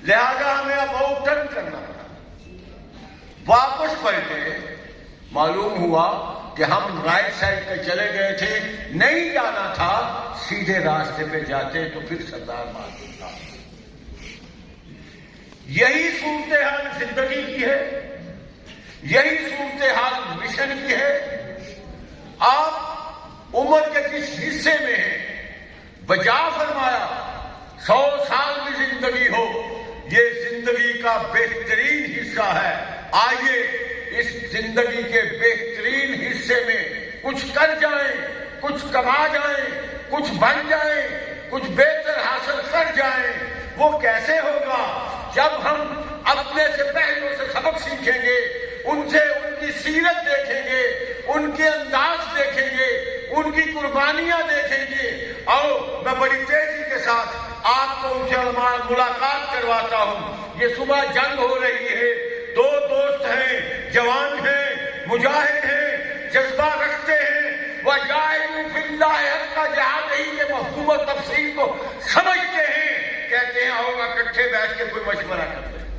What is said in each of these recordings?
لہذا ہمیں اب آؤٹ ٹرن کرنا پڑا. واپس پلٹے، معلوم ہوا کہ ہم رائٹ سائڈ پہ چلے گئے تھے، نہیں جانا تھا، سیدھے راستے پہ جاتے تو پھر سردار مار دیتا. یہی صورتحال زندگی کی ہے، یہی صورتحال مشن کی ہے. آپ عمر کے جس حصے میں ہیں، بجا فرمایا 100 سال کی زندگی ہو، یہ زندگی کا بہترین حصہ ہے. آئیے اس زندگی کے بہترین حصے میں کچھ کر جائیں، کچھ کما جائیں، کچھ بن جائیں، کچھ بہتر حاصل کر جائیں. وہ کیسے ہوگا؟ جب ہم اپنے سے پہلوں سے سبق سیکھیں گے، ان سے ان کی سیرت دیکھیں گے، ان کے انداز دیکھیں گے، ان کی قربانیاں دیکھیں گے. اور میں بڑی تیزی کے ساتھ آپ کو ان سے ملاقات کرواتا ہوں. یہ صبح جنگ ہو رہی ہے، 2 دوست ہیں، جوان ہیں، مجاہد ہیں، جذبہ رکھتے ہیں، وَجَاهِدُوا فِي اللَّهِ حَقَّ جِهَادِهِ کے مفہوم و تفصیل کو سمجھتے ہیں. کہتے ہیں آؤ اکٹھے بیٹھ کے کوئی مشورہ کرتے ہیں.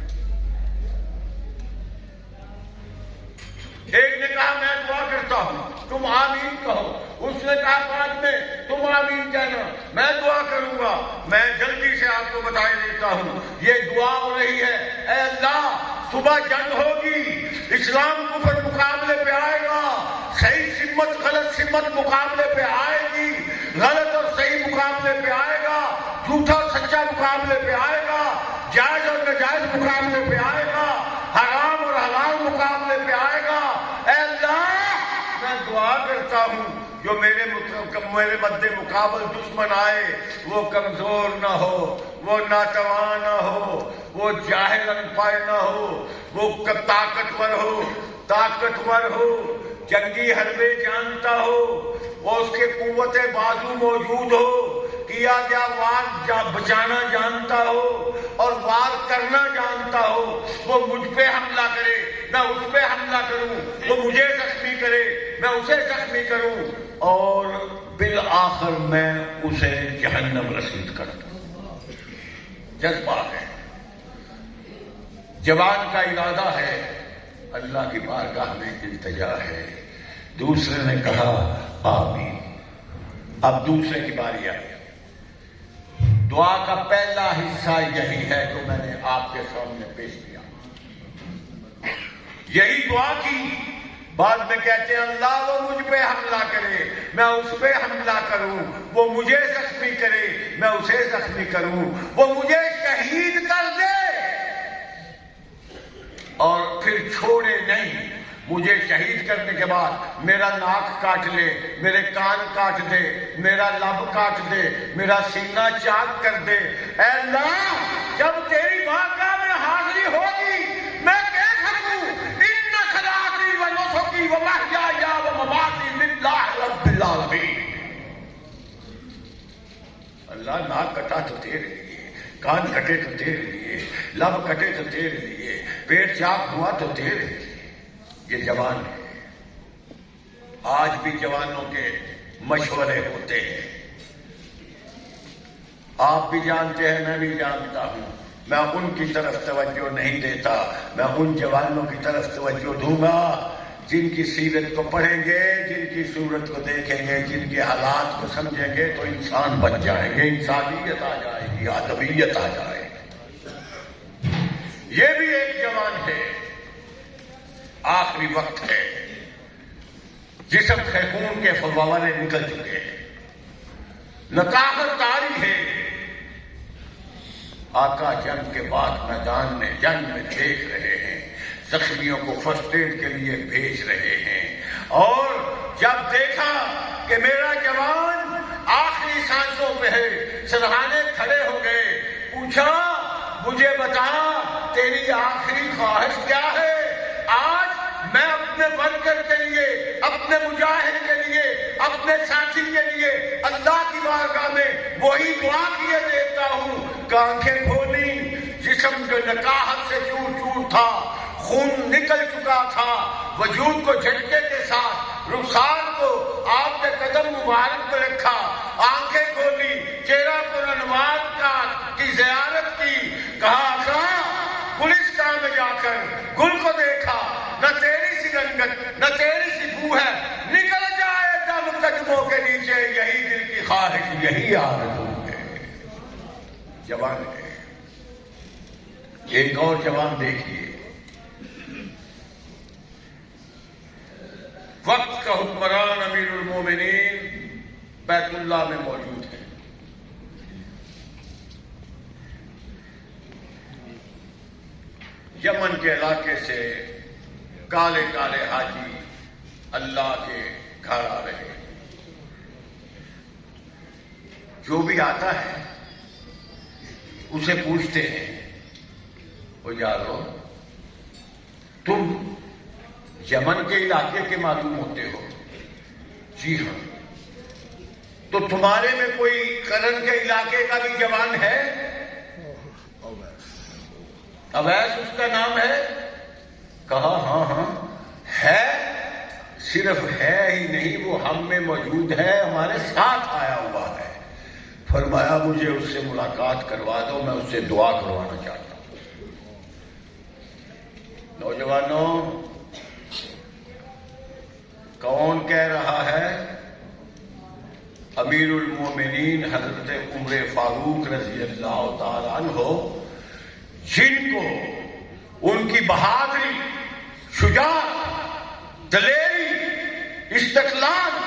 ایک نے کہا میں دعا کرتا ہوں، تم آمین کہو. اس نے کہا بعد میں تم آمین کہنا، میں دعا کروں گا. میں جلدی سے آپ کو بتائی دیتا ہوں، یہ دعا ہو رہی ہے، اے اللہ صبح جنگ ہوگی، اسلام کفر مقابلے پہ آئے گا، صحیح سمت غلط سمت مقابلے پہ آئے گی، غلط اور صحیح مقابلے پہ آئے گا، جھوٹا اور سچا مقابلے پہ آئے گا، جائز اور ناجائز مقابلے پہ آئے گا، حرام اور حلال مقابلے پہ آئے گا. اے اللہ میں دعا کرتا ہوں جو میرے مد مقابل دشمن آئے وہ کمزور نہ ہو، وہ ناتواں نہ ہو، وہ جاہل انپڑھ نہ ہو، وہ طاقتور ہو، جنگی حربے جانتا ہو، وہ اس کے قوت بازو موجود ہو، کیا گیا وار بچانا جانتا ہو اور وار کرنا جانتا ہو. وہ مجھ پہ حملہ کرے، میں اس پہ حملہ کروں، وہ مجھے زخمی کرے، میں اسے زخمی کروں، اور بالآخر میں اسے جہنم رسید کر دوں. جذبہ ہے، جوان کا ارادہ ہے، اللہ کی بارگاہ میں التجا ہے. دوسرے نے کہا آمین. اب دوسرے کی باری آئی. دعا کا پہلا حصہ یہی ہے جو میں نے آپ کے سامنے پیش کیا. یہی دعا کی. بعد میں کہتے ہیں اللہ وہ مجھ پہ حملہ کرے، میں اس پہ حملہ کروں، وہ مجھے زخمی کرے، میں اسے زخمی کروں، وہ مجھے شہید کر دے اور پھر چھوڑے نہیں. مجھے شہید کرنے کے بعد میرا ناک کاٹ لے، میرے کان کاٹ دے، میرا لب کاٹ دے، میرا سینہ چاک کر دے. اے اللہ جب تیری بارگاہ میں حاضری ہوگی میں کہہ سکوں ان صلاتی و نسکی و محیای و مماتی للہ رب العالمین. اللہ ناک کٹا تو تیرے لیے، کان کٹے تو تیرے لیے، لب کٹے تو تیرے لیے، پیٹ چاک ہوا تو تیرے لیے. یہ جوان ہے. آج بھی جوانوں کے مشورے ہوتے ہیں، آپ بھی جانتے ہیں، میں بھی جانتا ہوں. میں ان کی طرف توجہ نہیں دیتا، میں ان جوانوں کی طرف توجہ دوں گا جن کی سیرت کو پڑھیں گے، جن کی صورت کو دیکھیں گے، جن کے حالات کو سمجھیں گے تو انسان بن جائیں گے، انسانیت آ جائے گی، آدمیت آ جائے گی. یہ بھی ایک جوان ہے، آخری وقت ہے، جسم سے خون کے فوارے نکل چکے ہیں، نقاہت طاری ہے. آقا جنگ کے بعد میدان میں جنگ میں دیکھ رہے ہیں، زخمیوں کو فرسٹ ایڈ کے لیے بھیج رہے ہیں. اور جب دیکھا کہ میرا جوان آخری سانسوں پہ ہے، سرہانے کھڑے ہو گئے. پوچھا مجھے بتا تیری آخری خواہش کیا ہے؟ آج میں اپنے ورکر کے لیے، اپنے مجاہد کے لیے، اپنے ساتھی کے لیے اللہ کی بارگاہ میں وہی دعا کیے دیتا ہوں. آنکھیں کھولی، جسم جو نقاہت سے چور چور تھا، خون نکل چکا تھا، وجود کو جھٹکے کے ساتھ رخسار کو آپ نے قدم مبارک پہ رکھا، آنکھیں کھولی، چہرہ پر انوار کی زیارت کی، کہا کر گل کو دیکھا، نہ تیری سی رنگت نہ تیری سی بو ہے، نکل جائے دم قدموں کے نیچے، یہی دل کی خواہش یہی آرزو ہے۔ جوان ہے، ایک اور جوان دیکھیے، وقت کا حکمران امیر المومنین بیت اللہ میں موجود ہے۔ یمن کے علاقے سے کالے کالے حاجی اللہ کے گھر آ رہے ہیں۔ جو بھی آتا ہے اسے پوچھتے ہیں، وہ یارو تم یمن کے علاقے کے معلوم ہوتے ہو؟ جی ہاں۔ تو تمہارے میں کوئی کرن کے علاقے کا بھی جوان ہے؟ اویس اس کا نام ہے؟ کہا ہاں ہاں ہے، صرف ہے ہی نہیں، وہ ہم میں موجود ہے، ہمارے ساتھ آیا ہوا ہے۔ فرمایا مجھے اس سے ملاقات کروا دو، میں اس سے دعا کروانا چاہتا ہوں۔ نوجوانوں، کون کہہ رہا ہے؟ امیر المومنین حضرت عمر فاروق رضی اللہ تعالی عنہ، جن کو ان کی بہادری، شجاعت، دلیری، استقلال،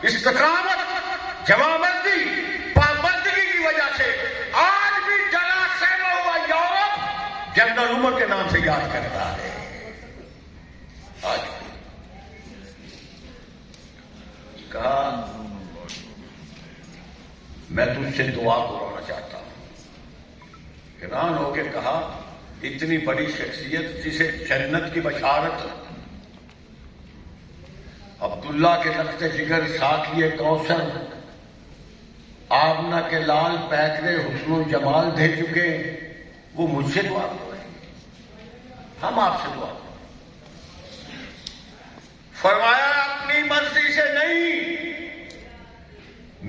استقامت، جوانمردی، پابندگی کی وجہ سے آج بھی جلا سیما ہوا یورپ جنرل عمر کے نام سے یاد کرتا ہے۔ آج کہا میں تجھ سے دعا کرانا چاہتا ہوں۔ حیران ہو کے کہا اتنی بڑی شخصیت جسے جنت کی بشارت، عبداللہ کے لخت جگر، ساقی کوثر، آمنہ کے لال پیکرے حسن و جمال دے چکے، وہ مجھ سے دعا کریں؟ ہم آپ سے دعا کریں۔ فرمایا اپنی مرضی سے نہیں،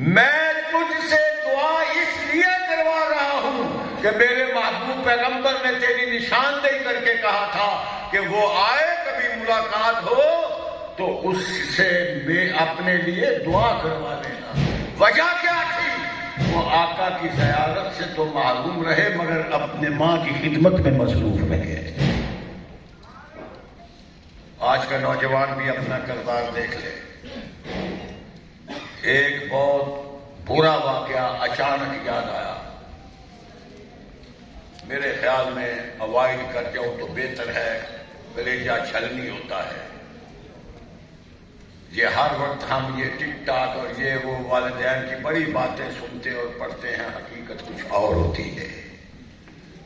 میں تجھ سے دعا اس لیے کروا رہا ہوں کہ میرے محبوب پیغمبر نے تیری نشاندہی کر کے کہا تھا کہ وہ آئے، کبھی ملاقات ہو تو اس سے میں اپنے لیے دعا کروا لینا۔ وجہ کیا تھی؟ وہ آقا کی زیارت سے تو معلوم رہے مگر اپنے ماں کی خدمت میں مصروف رہے۔ آج کا نوجوان بھی اپنا کردار دیکھ لے۔ ایک بہت برا واقعہ اچانک یاد آیا، میرے خیال میں اوائڈ کر جاؤ تو بہتر ہے، کلیجہ چھلنی ہوتا ہے۔ یہ ہر وقت ہم یہ ٹک ٹاک اور یہ وہ والدین کی بڑی باتیں سنتے اور پڑھتے ہیں، حقیقت کچھ اور ہوتی ہے۔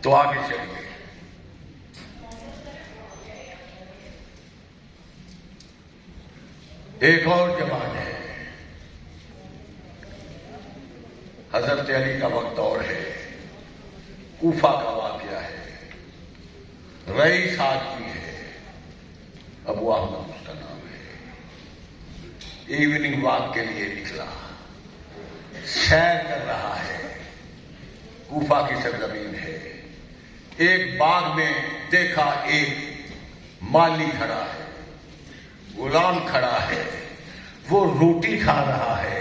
تو آگے چلیے۔ ایک اور جوان ہے، حضرت علی کا وقت اور ہے، کوفہ کا واقعہ ہے، رئیس آدمی ہے، ابو احمد اس کا نام ہے۔ ایوننگ واک کے لیے نکلا، سیر کر رہا ہے، کوفہ کی سرزمین ہے۔ ایک باغ میں دیکھا ایک مالی کھڑا ہے، غلام کھڑا ہے، وہ روٹی کھا رہا ہے،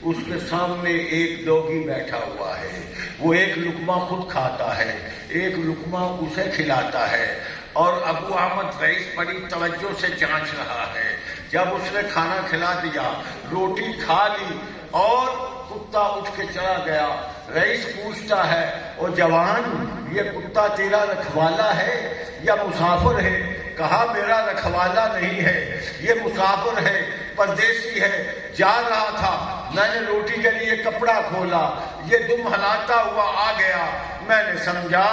اس کے سامنے ایک ڈوگی بیٹھا ہوا ہے، وہ ایک لقمہ خود کھاتا ہے، ایک لقمہ اسے کھلاتا ہے، اور ابو احمد رئیس بڑی توجہ سے جانچ رہا ہے۔ جب اس نے کھانا کھلا دیا، روٹی کھا لی اور کتا اٹھ کے چلا گیا، رئیس پوچھتا ہے او جوان یہ کتا تیرا رکھوالا ہے یا مسافر ہے؟ کہا میرا رکھوالا نہیں ہے، یہ مسافر ہے، پردیسی ہے، جا رہا تھا، میں نے روٹی کے لیے کپڑا کھولا، یہ دم ہلاتا ہوا آ گیا، میں نے سمجھا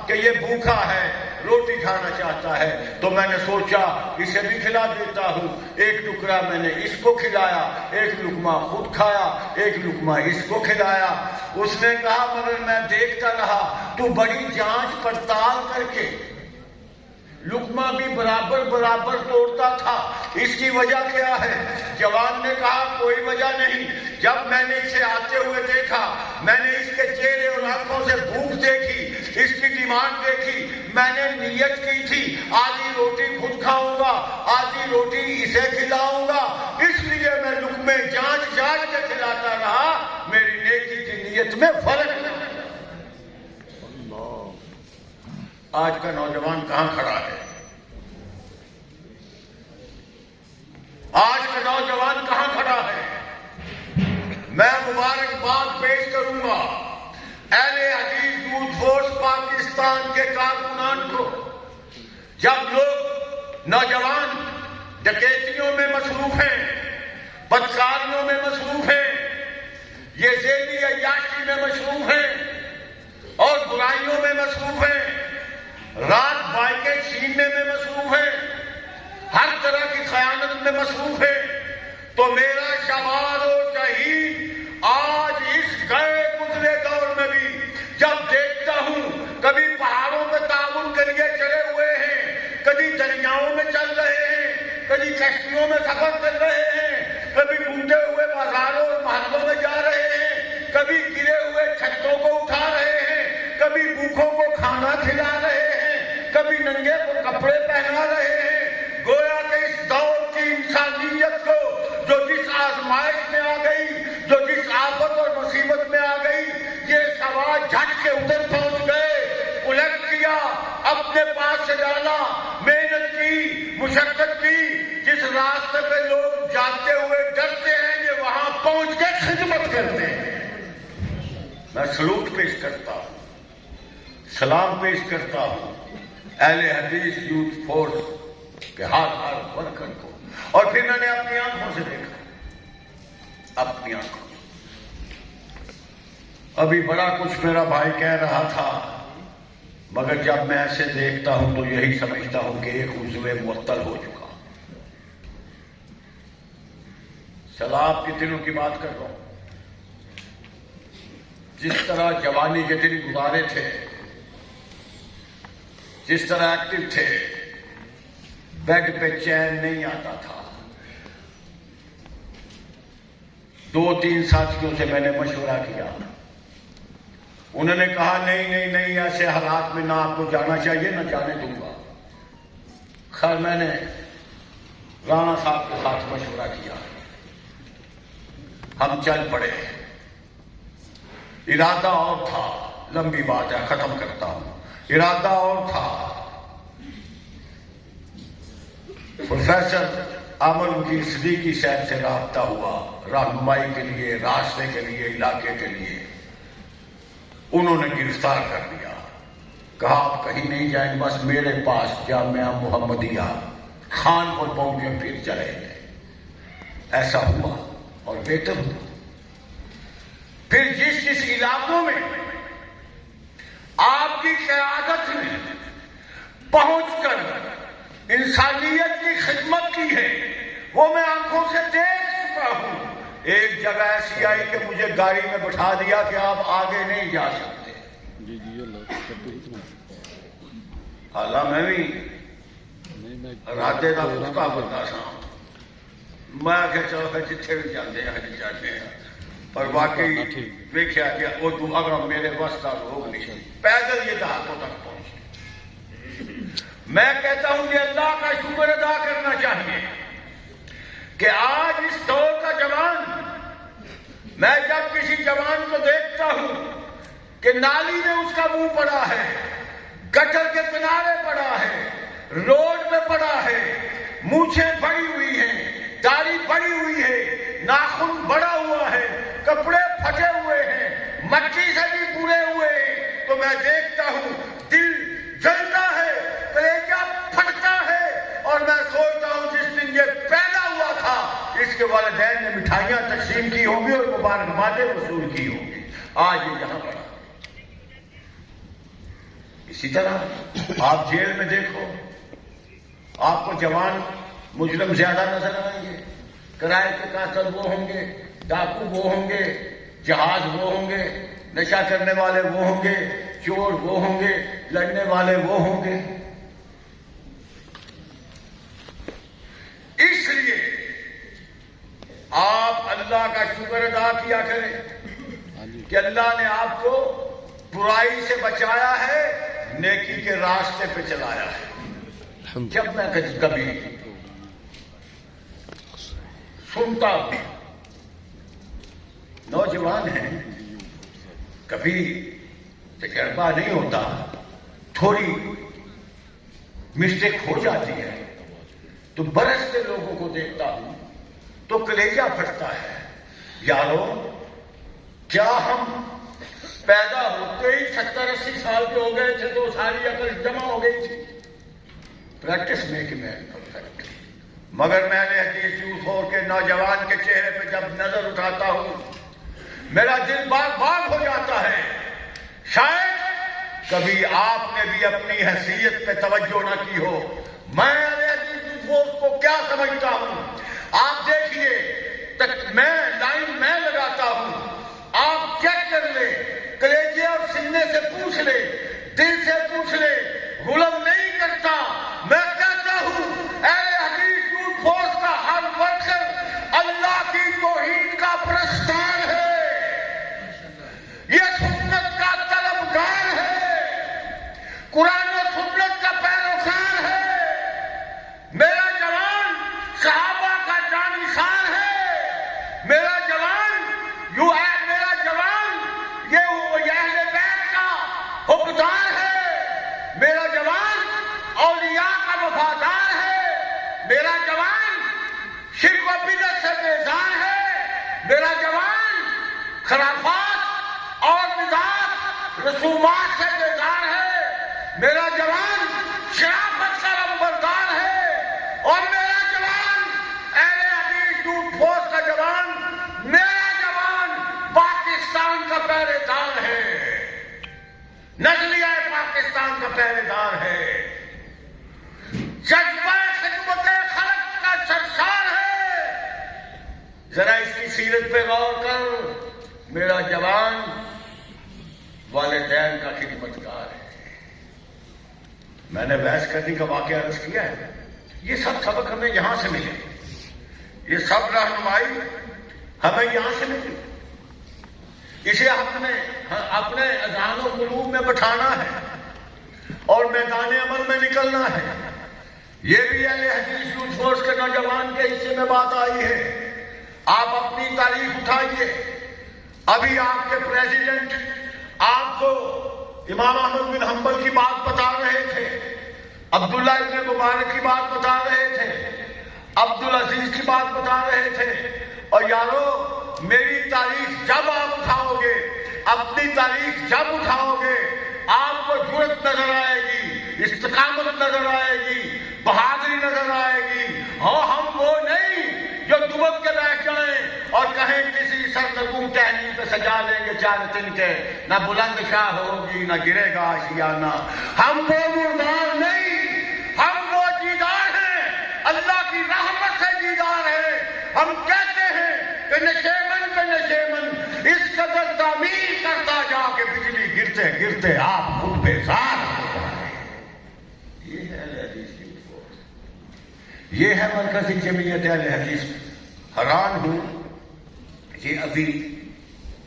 کہ یہ بھوکا ہے، روٹی کھانا چاہتا ہے، تو میں نے سوچا اسے بھی کھلا دیتا ہوں۔ ایک ٹکڑا میں نے اس کو کھلایا، ایک لقمہ خود کھایا، ایک لقمہ اس کو کھلایا۔ اس نے کہا مگر میں دیکھتا رہا تو بڑی جانچ پڑتال کر کے لقمہ بھی برابر برابر توڑتا تھا، اس کی وجہ کیا ہے؟ جوان نے کہا کوئی وجہ نہیں، جب میں نے اسے آتے ہوئے دیکھا، میں نے اس کے چہرے اور آنکھوں سے بھوک دیکھی، اس کی ڈیمانڈ دیکھی، میں نے نیت کی تھی آدھی روٹی خود کھاؤں گا، آدھی روٹی اسے کھلاؤں گا، اس لیے میں لقمے جانچ جانچ کے کھلاتا رہا، میری نیکی کی نیت میں فرق نہیں۔ آج کا نوجوان کہاں کھڑا ہے؟ آج کا نوجوان کہاں کھڑا ہے؟ میں مبارکباد پیش کروں گا اہل حدیث یوتھ فورس پاکستان کے کارکنان کو۔ جب لوگ نوجوان ڈکیتیوں میں مصروف ہیں، بدکاریوں میں مصروف ہیں، یہ ذیلی عیاشی میں مصروف ہیں اور برائیوں میں مصروف ہیں، رات بائکیں چھیننے میں مصروف ہیں، ہر طرح کی خیانت میں مصروف ہے، تو میرا شمار و شہید آج اس گئے گزرے دور میں بھی جب دیکھتا ہوں کبھی پہاڑوں پہ تعاون کے لیے چلے ہوئے ہیں، کبھی دریاؤں میں چل رہے ہیں، کبھی کشتیوں میں سفر کر رہے ہیں، کبھی ٹوٹے ہوئے بازاروں اور محلوں میں جا رہے ہیں، کبھی گرے ہوئے چھتوں کو اٹھا رہے ہیں، کبھی بھوکھوں کو کھانا کھلا رہے ہیں، کبھی ننگے کو کپڑے پہنا رہے ہیں، گویا کہ اس دور کی انسانیت کو جو جس آزمائش میں آ گئی، جو جس آفت اور مصیبت میں آ گئی، یہ سوال جھٹ کے ادھر پہنچ گئے، الٹ کیا، اپنے پاس سے ڈالا، محنت کی، مشقت کی، جس راستے پہ لوگ جاتے ہوئے ڈرتے ہیں یہ وہاں پہنچ کے خدمت کرتے ہیں۔ میں سلوٹ پیش کرتا ہوں، سلام پیش کرتا ہوں اہل حدیث یوتھ فورس کہ ہر ورکر کو، اور پھر میں نے اپنی آنکھوں سے دیکھا، اپنی آنکھوں سے۔ ابھی بڑا کچھ میرا بھائی کہہ رہا تھا، مگر جب میں ایسے دیکھتا ہوں تو یہی سمجھتا ہوں کہ ایک عضو معطل ہو چکا۔ سلام کے دنوں کی بات کر رہا ہوں، جس طرح جوانی کے دن گزارے تھے، جس طرح ایکٹیو تھے، بیڈ پہ چین نہیں آتا تھا۔ 2-3 ساتھیوں سے میں نے مشورہ کیا، انہوں نے کہا نہیں ایسے حالات میں نہ آپ کو جانا چاہیے، نہ جانے دوں گا۔ خیر میں نے رانا صاحب کے ساتھ مشورہ کیا، ہم چل پڑے۔ ارادہ اور تھا، لمبی بات ہے ختم کرتا ہوں، ارادہ اور تھا۔ پروفیسر عامر وکیل صدیقی صاحب سے رابطہ ہوا رہنمائی کے لیے، راستے کے لیے، علاقے کے لیے۔ انہوں نے گرفتار کر لیا، کہا آپ کہیں نہیں جائیں، بس میرے پاس جامعہ محمدیہ خان پر پہنچے پھر چلے گئے۔ ایسا ہوا اور بہتر ہوا۔ پھر جس علاقوں میں آپ کی قیادت میں پہنچ کر انسانیت کی خدمت کی ہے، وہ میں آنکھوں سے دیکھ چکا ہوں۔ ایک جگہ ایسی آئی کہ مجھے گاڑی میں بٹھا دیا کہ آپ آگے نہیں جا سکتے۔ حالانکہ میں بھی رادے کا کتا بندہ سا، میں کہ چلو جتھے بھی جاتے ہیں جاتے ہیں، اور واقعی دیکھا کہ وہ اگر میرے بس کا لوگ نہیں، پیدل یہ دہاتوں تک پہنچے۔ میں کہتا ہوں کہ اللہ کا شکر ادا کرنا چاہیے کہ آج اس دور کا جوان، میں جب کسی جوان کو دیکھتا ہوں کہ نالی میں اس کا منہ پڑا ہے، گٹر کے کنارے پڑا ہے، روڈ میں پڑا ہے، مونچھیں بڑی ہوئی ہیں، داڑھی بڑی ہوئی ہے، ناخن بڑا ہوا ہے، کپڑے پھٹے ہوئے ہیں، مٹی سے بھی پورے ہوئے ہیں، تو میں دیکھتا ہوں دل جلتا ہے، کلیجہ پھٹتا ہے، اور میں سوچتا ہوں جس دن یہ پیدا ہوا تھا اس کے والدین نے مٹھائیاں تقسیم کی ہوں گی اور مبارکبادیں وصول کی ہوں گی۔ آج یہ یہاں پر اسی طرح آپ جیل میں دیکھو، آپ کو جوان مجرم زیادہ نظر آئیں گے، کرائے کے قاتل وہ ہوں گے، ڈاکو وہ ہوں گے، جہاز وہ ہوں گے، نشہ کرنے والے وہ ہوں گے، چور وہ ہوں گے، لڑنے والے وہ ہوں گے۔ اس لیے آپ اللہ کا شکر ادا کیا کریں کہ اللہ نے آپ کو برائی سے بچایا ہے نیکی کے راستے پہ چلایا ہے. جب میں کبھی سنتا ہوں نوجوان ہیں, کبھی تجربہ نہیں ہوتا, تھوڑی مسٹیک ہو جاتی ہے, تو برستے لوگوں کو دیکھتا ہوں تو کلیجہ پھٹتا ہے. یارو, کیا ہم پیدا ہوتے ہی 70-80 سال کے ہو گئے تھے تو ساری عقل جمع ہو گئی تھی؟ Practice make man perfect. مگر میں نے حدیث یوسف اور کے نوجوان کے چہرے پہ جب نظر اٹھاتا ہوں میرا دل باغ باغ ہو جاتا ہے. شاید کبھی آپ نے بھی اپنی حیثیت پہ توجہ نہ کی ہو. میں حدیث یوسف کو کیا سمجھتا ہوں, آپ دیکھیے, میں لائن میں لگاتا ہوں, آپ چیک کر لیں, کلیجے اور سینے سے پوچھ لیں, دل سے پوچھ لیں, غلام نہیں کرتا. میں کہتا ہوں اے حدیث یوسف فورس کا ہر ورکر اللہ کی توحید کا پرستار ہے, یہ سنت کا طلبگار ہے, قرآن و سنت کا پیروکار ہے. میرا جوان صحابہ کا جانشین ہے. میرا جوان میرا جوان یہ اہل بیت کا حقدار ہے. میرا جوان اولیاء کا وفادار ہے. میرا جوان شرک و بدعت سے بیزار ہے. میرا جوان خرافات اور بدعات رسومات سے بیزار ہے. میرا جوان شرافت کا نمبردار ہے. اور میرا جوان اہل حدیث یوسف فورس کا جوان, میرا جوان پاکستان کا پہرے دار ہے, نظریہ پاکستان کا پہرے دار ہے, جذبہ خدمت خلق کا سرشار ہے. ذرا اس کی سیرت پہ غور کر. میرا جوان والدین کا خدمتگار ہے. میں نے بحث کرنے کا واقعہ عرض کیا ہے. یہ سب سبق ہمیں یہاں سے ملے, یہ سب رہنمائی ہمیں یہاں سے ملی. اسے ہم نے اپنے اذہان و قلوب میں بٹھانا ہے اور میدان عمل میں نکلنا ہے. یہ بھی اہل حدیث یوسف فورس کے نوجوان کے حصے میں بات آئی ہے. آپ اپنی تاریخ اٹھائیے. ابھی آپ کے پریزیڈنٹ آپ کو امام احمد بن حنبل کی بات بتا رہے تھے, عبداللہ ابن مبارک کی بات بتا رہے تھے, عبدالعزیز کی بات بتا رہے تھے. اور یارو, میری تاریخ جب آپ اٹھاؤ گے, اپنی تاریخ جب اٹھاؤ گے, آپ کو جرأت نظر آئے گی, استقامت نظر آئے گی, بہادری نظر آئے گی. ہاں, ہم وہ نہیں جو دبک کے بیٹھ جائیں اور کہیں کسی سرنگوں ٹہنی پہ سجا لیں گے 4 دن کے, نہ بلند شاہ ہوگی نہ گرے گا آشیانہ. ہم وہ مردار نہیں, ہم وہ دیدار ہیں, اللہ کی رحمت سے دیدار ہیں. ہم کہتے ہیں کہ نشیمن پہ نشیمن اس قدر تعمیر کرتا جا کے بجلی گرتے گرتے آپ خود بیزار ہو جائیں. یہ ہے اہل حدیث کی فورس, یہ ہے مرکزی جمعیت اہل حدیث. حیران ہوں کہ ابھی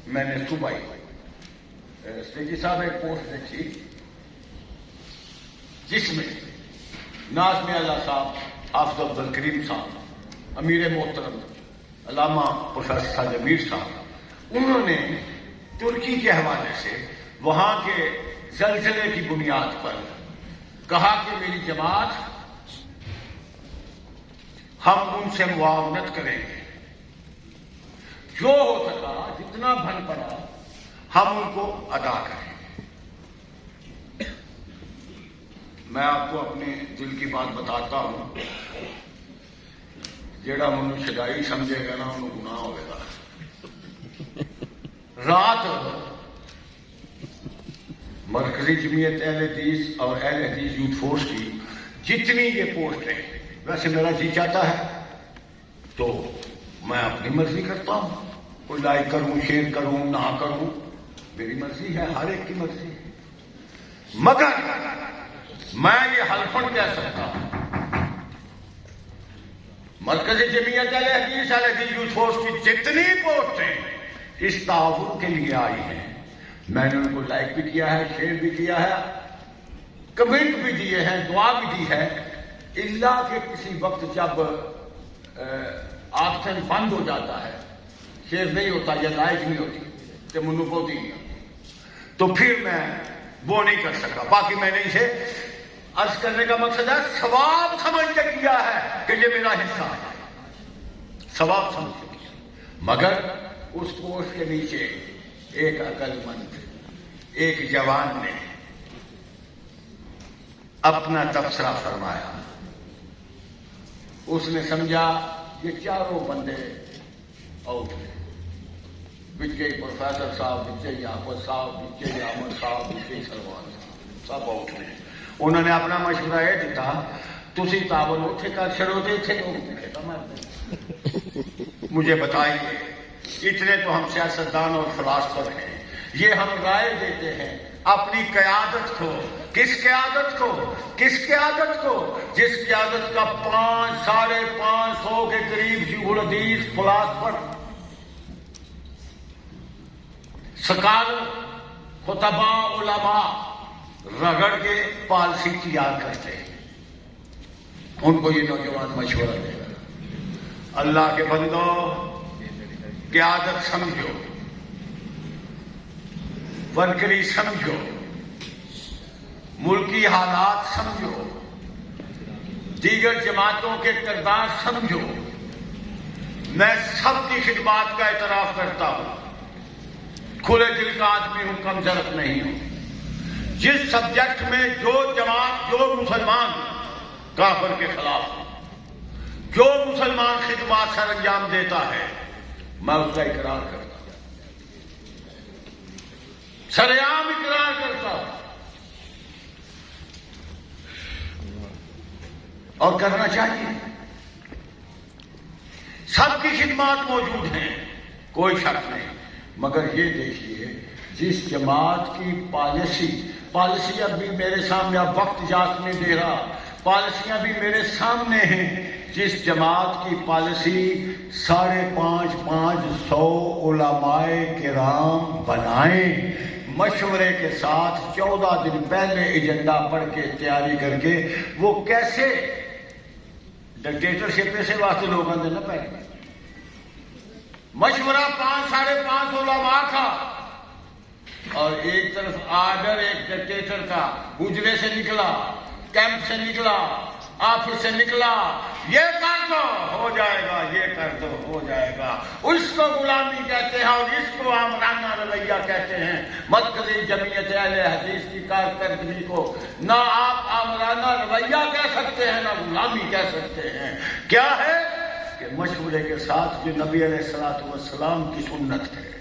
میں نے صبح سیدی صاحب ایک پوسٹ دیکھی جس میں ناظم اعلیٰ صاحب حافظ عبدالکریم صاحب, امیر محترم علامہ پروفیسر جمیل صاحب, انہوں نے ترکی کے حوالے سے وہاں کے زلزلے کی بنیاد پر کہا کہ میری جماعت, ہم ان سے معاونت کریں گے, جو ہو سکا جتنا بھن پڑا ہم ان کو ادا کریں گے. میں آپ کو اپنے دل کی بات بتاتا ہوں, جیڑا منو شدائی سمجھے گا نا انہوں گناہ ہوئے گا. رات مرکزی جمعیت اہل حدیث اور اہل حدیث یوتھ فورس کی جتنی یہ پوسٹ ہیں, ویسے میرا جی چاہتا ہے تو میں اپنی مرضی کرتا ہوں, کوئی لائک کروں, شیئر کروں, نہ کروں, میری مرضی ہے, ہر ایک کی مرضی ہے. مگر میں یہ حلفن کہہ سکتا ہوں, مرکزی جمعیت اہل حدیث یوتھ فورس کی جتنی پوسٹیں اس تعاون کے لیے آئی ہیں, میں نے ان کو لائک بھی کیا ہے, شیئر بھی کیا ہے, کمنٹ بھی دیے ہیں، دعا بھی دی ہے، اللہ کے کسی وقت جب آپشن بند ہو جاتا ہے، شیئر نہیں ہوتا یا لائک نہیں ہوتی تو منو کو دی، تو پھر میں وہ نہیں کر سکا. باقی میں نے اسے عرض کرنے کا مقصد ہے ثواب سمجھ کے کیا ہے کہ یہ میرا حصہ ہے، ثواب سمجھ کے کیا. مگر اس پوسٹ کے نیچے ایک عقل مند، ایک جوان نے اپنا تبصرہ فرمایا. اس نے سمجھا یہ چاروں بندے آؤٹ ہیں، بچے پروفیسر صاحب، بچے یعقوب صاحب، بچے احمد صاحب، بچے سلمان صاحب، سب آؤٹ ہیں. انہوں نے اپنا مشورہ یہ دیتا تسی تعاون اتنے کر چھڑو تو اتنے لوگ مجھے بتائیے. اتنے تو ہم سیاستدان اور فلاسفر ہیں، یہ ہم رائے دیتے ہیں اپنی قیادت کو. کس قیادت کو؟ کس قیادت کو؟ جس قیادت کا 500 کے قریب شیخ الحدیث فلاسفر، سکالر، خطباء، علماء رگڑ کے پالیسی تیار کرتے ہیں. ان کو یہ نوجوان مشورہ دے گا، اللہ کے بندو قیادت سمجھو، ورکری سمجھو، ملکی حالات سمجھو، دیگر جماعتوں کے کردار سمجھو. میں سب کی خدمات کا اعتراف کرتا ہوں، کھلے دل کا آدمی ہوں، کم ظرف نہیں ہوں. جس سبجیکٹ میں جو جماعت، جو مسلمان کافر کے خلاف ہوں، جو مسلمان خدمات سر انجام دیتا ہے، میں اس کا اقرار کرتا ہوں، سریعام اقرار کرتا ہوں اور کرنا چاہیے. سب کی خدمات موجود ہیں، کوئی شک نہیں. مگر یہ دیکھیے جس جماعت کی پالیسی اب بھی میرے سامنے، اب وقت اجازت نہیں دے رہا، پالیسیاں بھی میرے سامنے ہیں. جس جماعت کی پالیسی 550 علماء کرام بنائیں، مشورے کے ساتھ 14 دن پہلے ایجنڈا پڑھ کے تیاری کر کے، وہ کیسے ڈکٹیٹرشپ سے واسطے لوگ اندر نہ پہلے مشورہ 5-5.5 علماء کا، اور ایک طرف آرڈر ایک ڈکٹیٹر کا، حجرے سے نکلا، کیمپ سے نکلا، آفس سے نکلا، یہ کر دو ہو جائے گا، یہ کر دو ہو جائے گا. اس کو غلامی کہتے ہیں اور اس کو آمرانہ رویہ کہتے ہیں. مرکزی جمعیت اہل حدیث کی کارکردگی کو نہ آپ آمرانہ رویہ کہہ سکتے ہیں، نہ غلامی کہہ سکتے ہیں. کیا ہے کہ مشورے کے ساتھ جو نبی علیہ الصلوۃ والسلام کی سنت ہے.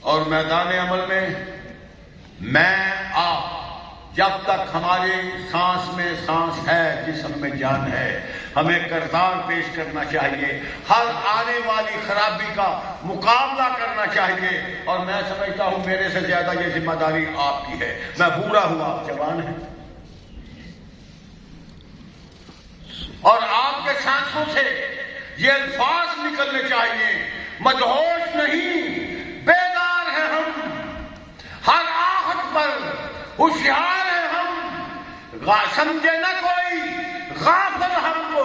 اور میدان عمل میں آپ جب تک ہماری سانس میں سانس ہے، جسم میں جان ہے، ہمیں کردار پیش کرنا چاہیے، ہر آنے والی خرابی کا مقابلہ کرنا چاہیے. اور میں سمجھتا ہوں میرے سے زیادہ یہ ذمہ داری آپ کی ہے. میں بوڑھا ہوں، آپ جوان ہیں، اور آپ کے سانسوں سے یہ الفاظ نکلنے چاہیے، مدہوش نہیں، بیدار ہیں ہم، ہر آہت پر ہوشیار ہیں ہم، سمجھے نہ کوئی غافل ہم کو،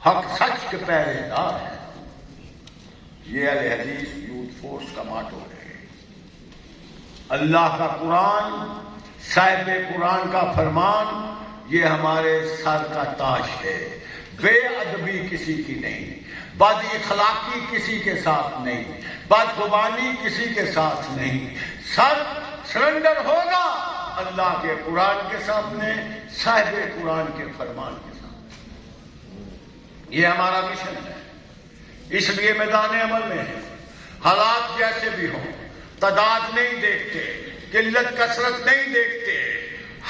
حق سچ کے پہرے دار ہیں. یہ اہل حدیث یوتھ فورس کا ماٹو ہے. اللہ کا قرآن، صاحب قرآن کا فرمان، یہ ہمارے سر کا تاج ہے. بے ادبی کسی کی نہیں، بد اخلاقی کسی کے ساتھ نہیں، بد زبانی کسی کے ساتھ نہیں. سر سرنڈر ہوگا اللہ کے قرآن کے سامنے، صاحب قرآن کے فرمان کے سامنے. یہ ہمارا مشن ہے. اس لیے میدان عمل میں ہے. حالات جیسے بھی ہوں، تعداد نہیں دیکھتے، قلت کثرت نہیں دیکھتے.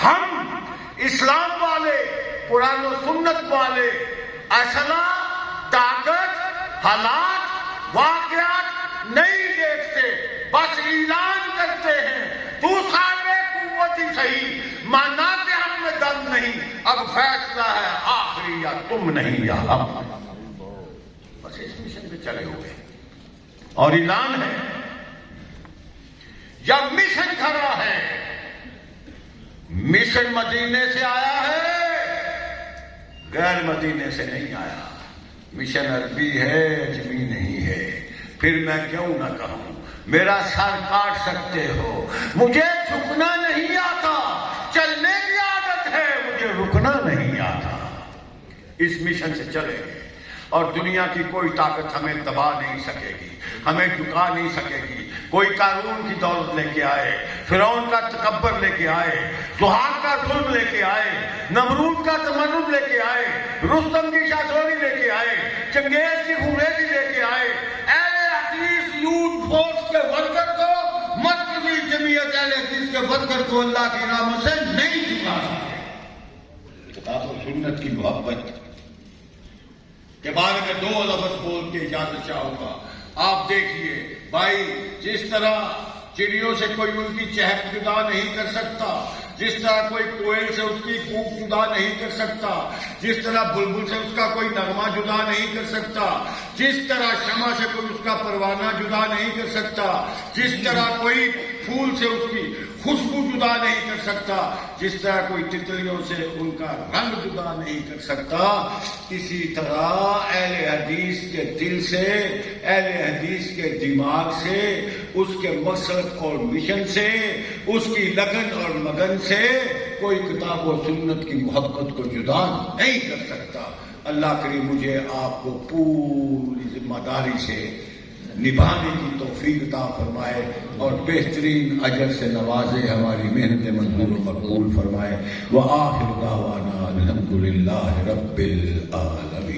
ہم اسلام والے، قرآن و سنت والے اسلحہ، طاقت، حالات، واقعات نہیں دیکھتے، بس اعلان کرتے ہیں تو صاحب قوت ہی صحیح، مانا کہ ہم میں دم نہیں، اب فیصلہ ہے آخری، یا تم نہیں یا ہم. بس اس مشن پہ چلے ہوئے اور اعلان ہے. یا مشن کھڑا ہے. مشن مدینے سے آیا ہے، غیر مدینے سے نہیں آیا. مشن عربی ہے، اجمی نہیں ہے. پھر میں کیوں نہ کہوں، میرا سر کاٹ سکتے ہو، مجھے جھکنا نہیں آتا. چلنے کی عادت ہے، مجھے رکنا نہیں آتا. اس مشن سے چلے گے اور دنیا کی کوئی طاقت ہمیں دبا نہیں سکے گی، ہمیں جھکا نہیں سکے گی. کوئی قارون کی دولت لے کے آئے، فرعون کا تکبر لے کے آئے، زحاق کا ظلم لے کے آئے، نمرود کا تمرد لے کے آئے، رستم کی شاہزادی لے کے آئے، چنگیز کی خونریزی لے کے آئے. اہل حدیث یوتھ فورس کے ورکر کو، مرکزی جمعیت اہل حدیث کے ورکر کو اللہ کی رحمت سے نہیں جھکا سکتے. کتاب و سنت کی محبت کے بارے میں 2 لفظ بول کے اجازت چاہوں گا. آپ دیکھیے بھائی، جس طرح چڑیوں سے کوئی ان کی چہک جدا نہیں کر سکتا، جس طرح کوئی کوئل سے اس کی کوک جدا نہیں کر سکتا، جس طرح بلبل سے اس کا کوئی نغمہ جدا نہیں کر سکتا، جس طرح شمع سے کوئی اس کا پروانہ جدا نہیں کر سکتا، جس طرح کوئی پھول سے اس کی خوشبو جدا نہیں کر سکتا، جس طرح کوئی تتلیوں سے ان کا رنگ جدا نہیں کر سکتا، اسی طرح اہل حدیث کے دل سے، اہل حدیث کے دماغ سے، اس کے مقصد اور مشن سے، اس کی لگن اور مگن سے کوئی کتاب و سنت کی محبت کو جدا نہیں کر سکتا. اللہ کریم مجھے آپ کو پوری ذمہ داری سے نبھانے کی توفیق عطا فرمائے اور بہترین اجر سے نوازے، ہماری محنت منظور و مقبول فرمائے. وآخر دعوانا الحمدللہ رب العالمین.